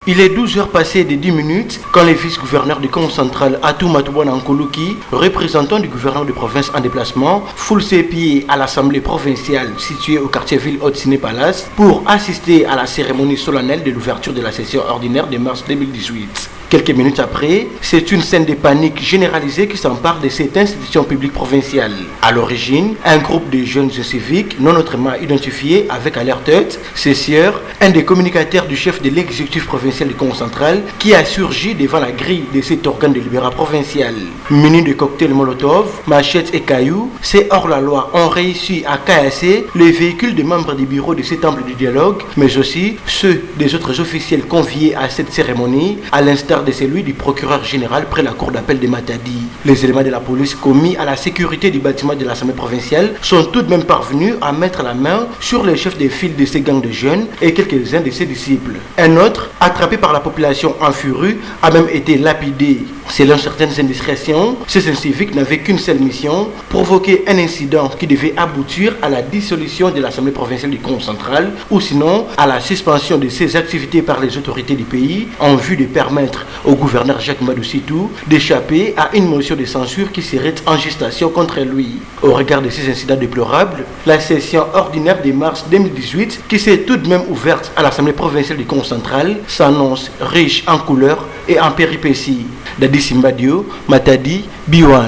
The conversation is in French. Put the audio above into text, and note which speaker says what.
Speaker 1: Il est 12 heures passées de 10 minutes quand le vice-gouverneur du Congo central Atou Matouana Nkoluki, représentant du gouverneur de province en déplacement, foule ses pieds à l'assemblée provinciale située au quartier ville Haute-Ciné Palace pour assister à la cérémonie solennelle de l'ouverture de la session ordinaire de mars 2018. Quelques minutes après, c'est une scène de panique généralisée qui s'empare de cette institution publique provinciale. À l'origine, un groupe de jeunes et civiques non autrement identifiés avec à leur tête, ses sieurs, un des communicateurs du chef de l'exécutif provincial du Congo central qui a surgi devant la grille de cet organe délibérant provincial. Munis de cocktails Molotov, machettes et cailloux, ces hors-la-loi ont réussi à casser les véhicules des membres du bureau de cet temple du dialogue, mais aussi ceux des autres officiels conviés à cette cérémonie, à l'instar de celui du procureur général près la cour d'appel de Matadi. Les éléments de la police commis à la sécurité du bâtiment de l'Assemblée provinciale sont tout de même parvenus à mettre la main sur les chefs de file de ces gangs de jeunes et quelques-uns de ses disciples. Un autre, attrapé par la population en furie, a même été lapidé. Selon certaines indiscrétions, ces civiques n'avaient qu'une seule mission, provoquer un incident qui devait aboutir à la dissolution de l'Assemblée provinciale du Congo central ou sinon à la suspension de ses activités par les autorités du pays en vue de permettre au gouverneur Jacques Madoucitou d'échapper à une motion de censure qui serait en gestation contre lui. Au regard de ces incidents déplorables, la session ordinaire de mars 2018, qui s'est tout de même ouverte à l'Assemblée provinciale du Congo central, s'annonce riche en couleurs et en péripéties. Dadi Simbadio, Matadi, Biwan.